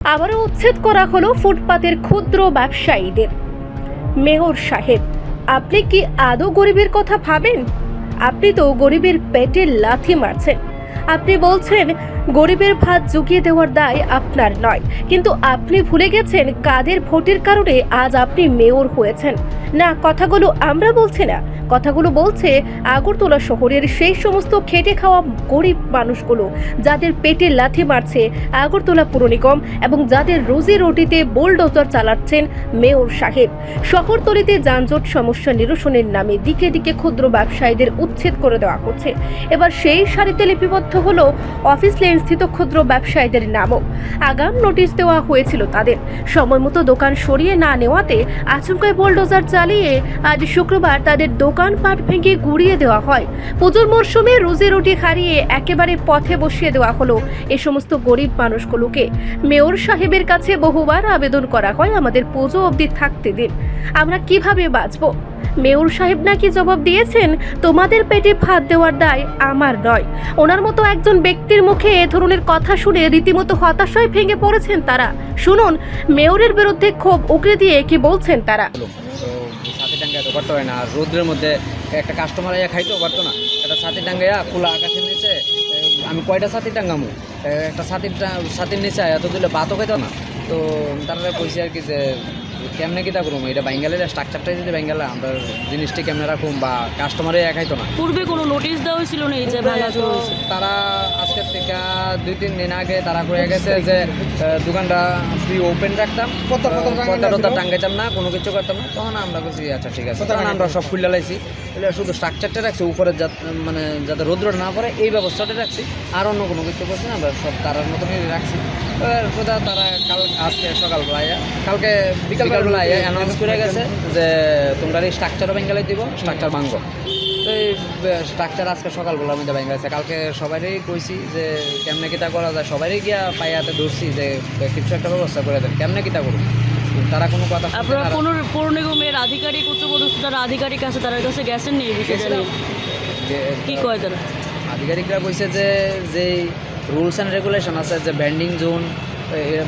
আবারও উচ্ছেদ করা হলো ফুটপাতের ক্ষুদ্র ব্যবসায়ীদের। মেয়র সাহেব, আপনি কি আদৌ গরিবের কথা ভাবেন? আপনি তো গরিবের পেটে লাথি মারছেন। আপনি বলছেন গরিবের ভাত জুগিয়ে দেওয়ার দায় আপনার নয়, কিন্তু আপনি ভুলে গেছেন কাদের ভোটের কারণে আজ আপনি মেয়র হয়েছেন। না, কথাগুলো আমরা বলছি না, কথাগুলো বলছে আগরতলা শহরের সেই সমস্ত খেটে খাওয়া গরিব মানুষগুলো, যাদের পেটে লাথি মারছে আগরতলা পুর নিগম এবং যাদের রুজি রুটিতে বুলডোজার চালাচ্ছেন মেয়র সাহেব। শহরতলিতে যানজট সমস্যা নিরসনের নামে দিকে দিকে ক্ষুদ্র ব্যবসায়ীদের উচ্ছেদ করে দেওয়া হচ্ছে। এবার সেই সারিতে লিপিবদ্ধ হলো অফিস লেন স্থিত ক্ষুদ্র ব্যবসায়ীদের নামও। আগাম নোটিশ দেওয়া হয়েছিল তাদের। সময় মতো দোকান সরিয়ে না নেওয়াতে আচমকায় বুলডোজার চালিয়ে আজ শুক্রবার তাদের দোকানপাট ভেঙে গুড়িয়ে দেওয়া হয়। পুজোর মরশুমে রুজি রুটি হারিয়ে একেবারে পথে বসিয়ে দেওয়া হলো এ সমস্ত গরিব মানুষগুলোকে। মেয়র সাহেবের কাছে বহুবার আবেদন করা হয়, আমাদের পুজো অবধি থাকতে দিন, আমরা কিভাবে বাঁচবো। মেয়র সাহেব নাকি জবাব দিয়েছেন, তোমাদের পেটে ভাত দেওয়ার দায় আমার নয়। ওনার মতো একজন ব্যক্তির মুখে এ ধরনের কথা শুনে রীতিমতো হতাশায় ভেঙে পড়েছেন তারা। শুনুন মেয়রের বিরুদ্ধে ক্ষোভ উগরে দিয়ে কি বলছেন তারা। ছাতি টাঙ্গায় তো করতে হয় না, আর রোদ্রের মধ্যে একটা কাস্টমার আইয়া খাইতেও পারতো না। একটা ছাতি টাঙ্গাইয়া খোলা আকাশের নিচে আমি কয়টা ছাতি টাঙ্গামু, একটা ছাতির নিচে এত দিলে ভাতও খাইতো না। তো তারা কইছে আর কি যে কেমনে কিতা করুম, এটা বেঙ্গালের স্ট্রাকচারটাই যদি বেঙ্গালে আমরা জিনিসটি কেমনে রাখুম বা কাস্টমারে খাইতো না। পূর্বে কোনো নোটিশ দেওয়া হয়েছিল না এই যে ভাঙাচোর হয়েছে? তারা আজকের থেকে 2-3 দিন আগে তারা কয়ে গেছে যে দোকানটা ফ্রি ওপেন রাখতাম, পর্দা টাঙ্গাইতাম না, কোনো কিছু করতাম না। তখন আমরা বলছি আচ্ছা ঠিক আছে, তখন আমরা সব খুলে লাইছি। শুধু স্ট্রাকচারটা রাখছি, উপরে মানে যাতে রোদ্র না পড়ে এই ব্যবস্থাটা রাখছি, আর অন্য কোনো কিছু করছি না। আমরা সব তারার মতনই রাখছি। তারা আজকে সকালবেলায় কালকে বিকালবেলা অ্যানাউন্স করে গেছে যে তোমরা এই স্ট্রাকচারও বেঙ্গালে দিব, স্ট্রাকচার ভাঙবো। তো এই স্ট্রাকচার আজকে সকালবেলা মধ্যে ভেঙে গেছে। কালকে সবারই কইছি যে কেমনে কিতা করা যায়, সবারই গিয়া পাইয়াতে ধরছি যে কিছু একটা ব্যবস্থা করে দেন, কেমনে কিতা করুন। তারা কোনো কথা, আপনারা কোনো পৌর নিগমের আধিকারিক, উচ্চপদস্থ যারা আধিকারিক আছে তাদের কাছে গেছেন নি এই বিষয়টা নিয়ে? কি কয় তারা? আধিকারিকরা কইছে যে যে রুলস অ্যান্ড রেগুলেশন আছে, যে ব্যান্ডিং জোন,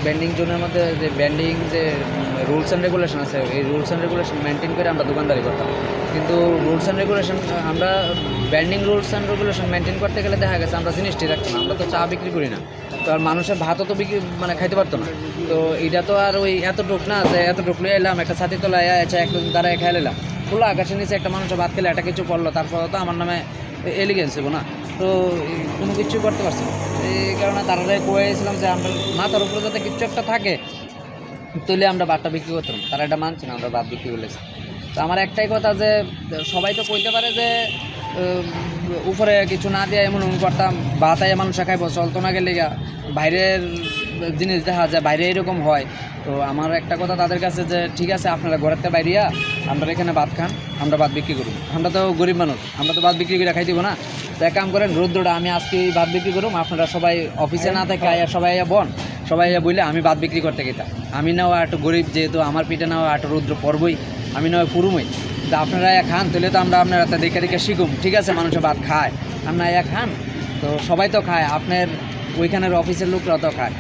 ব্যান্ডিং জোনের মধ্যে যে ব্যান্ডিং যে রুলস অ্যান্ড রেগুলেশন আছে, এই রুলস অ্যান্ড রেগুলেশন মেনটেন করে আমরা দোকানদারি করতাম। কিন্তু রুলস অ্যান্ড রেগুলেশন আমরা banding rules and regulation maintain করতে গেলে দেখা গেছে আমরা জিনিসটি রাখতাম না। আমরা তো চা বিক্রি করি না, তো আর মানুষের ভাতও তো বিক্রি মানে খাইতে পারতো না। তো এটা তো আর ওই এতটুক না যে এতটুক লিয়ে এলাম একটা ছাতি তোলায় একদম দাঁড়ায় খেয়ে এলাম। খোলা আকাশের নিচে একটা মানুষের ভাত খেলে একটা কিছু পড়লো, তারপর তো আমার নামে এলিগেন্স হবো না। তো কোনো কিছুই করতে পারছি না। এই কারণে তারাই কয়েছিলাম যে আমরা মাথার উপরে যাতে কিছু একটা থাকে তুলে আমরা ভাতটা বিক্রি করতাম। তারা এটা মানছে না, আমরা ভাত বিক্রি করেছি। তো আমার একটাই কথা যে সবাই তো কইতে পারে যে উপরে কিছু না দিয়ে এমন করতাম, ভাত আইয়া মানুষ খাইব, চলতো না গেলে বাইরের জিনিস দেখা যায়, বাইরে এরকম হয়। তো আমার একটা কথা তাদের কাছে যে ঠিক আছে, আপনারা ঘরের বাইরিয়া আমরা এখানে ভাত খান, আমরা ভাত বিক্রি করুন। আমরা তো গরিব মানুষ, আমরা তো ভাত বিক্রি করে খাই দিব না। তো এক কাম করেন, রৌদ্রটা আমি আজকে ভাত বিক্রি করুম, আপনারা সবাই অফিসে না থেকে আয়া সবাই বন, সবাই বললে আমি ভাত বিক্রি করতে গেতাম। আমি নাও একটু গরিব, যেহেতু আমার পিঠে নাও একটু রৌদ্র পড়বই, আমি নয় পুরুমই। তো আপনারা খান, তাহলে তো আমরা আপনারা দেখে দেখে শিখুম। ঠিক আছে, মানুষের ভাত খায়, আপনারা খান, তো সবাই তো খায়, আপনার ওইখানের অফিসের লোকরাও তো খায়,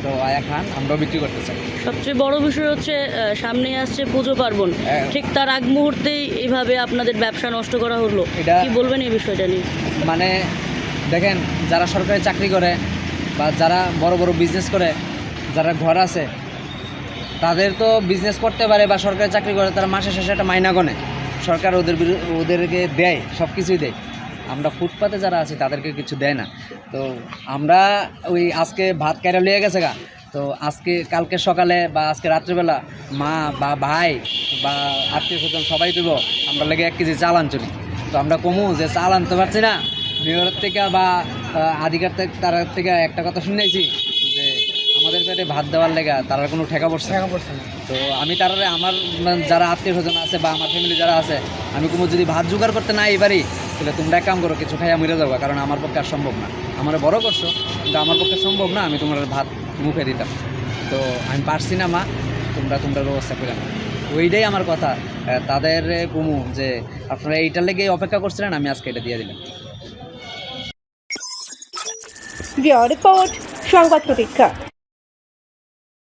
তো খান, আমরাও বিক্রি করতে চাই। সবচেয়ে বড় বিষয় হচ্ছে সামনে আসছে পুজো পার্বণ, ঠিক তার আগ মুহূর্তেই এইভাবে আপনাদের ব্যবসা নষ্ট করা হলো, কি বলবেন এই বিষয়টা নিয়ে? মানে দেখেন, যারা সরকারি চাকরি করে বা যারা বড় বড় বিজনেস করে, যারা ঘর আছে, তাদের তো বিজনেস করতে পারে বা সরকারি চাকরি করে, তারা মাসে শেষে একটা মাইনা গনে, সরকার ওদেরকে দেয়, সব কিছুই দেয়। আমরা ফুটপাতে যারা আছি তাদেরকে কিছু দেয় না। তো আমরা ওই আজকে ভাত কাইরা লিয়ে গেছে গা, তো আজকে কালকে সকালে বা আজকে রাত্রিবেলা মা বা ভাই বা আত্মীয় স্বজন সবাই দেব, আমরা লেগে 1 কেজি চাল আনছুনি। তো আমরা কমু যে চাল আনতে পারছি না, মেয়রের থেকে বা আধিকারিক তার থেকে একটা কথা শুনেছি যে আমাদের পেটে ভাত দেওয়ার লেগা তারা কোনো ঠেকা পড়ছে না। তো আমি তারা আমার যারা আত্মীয় স্বজন আছে বা আমার ফ্যামিলি যারা আছে, আমি কোনো যদি ভাত জোগাড় করতে না পারি, তাহলে তোমরা এক কাম করো, কিছু খাইয়া মরে যাবো, কারণ আমার পক্ষে আর সম্ভব না। আমার বড় করছো, কিন্তু আমার পক্ষে সম্ভব না আমি তোমার ভাত মুখে দিতাম। তো আমি পারছি না মা, তোমরা ব্যবস্থা করে না। ওইটাই আমার কথা তাদের কমু যে আপনারা এইটার লেগে অপেক্ষা করছিলেন, আমি আজকে এটা দিয়ে দিলাম। রিপোর্ট সংবাদ প্রতীক্ষা।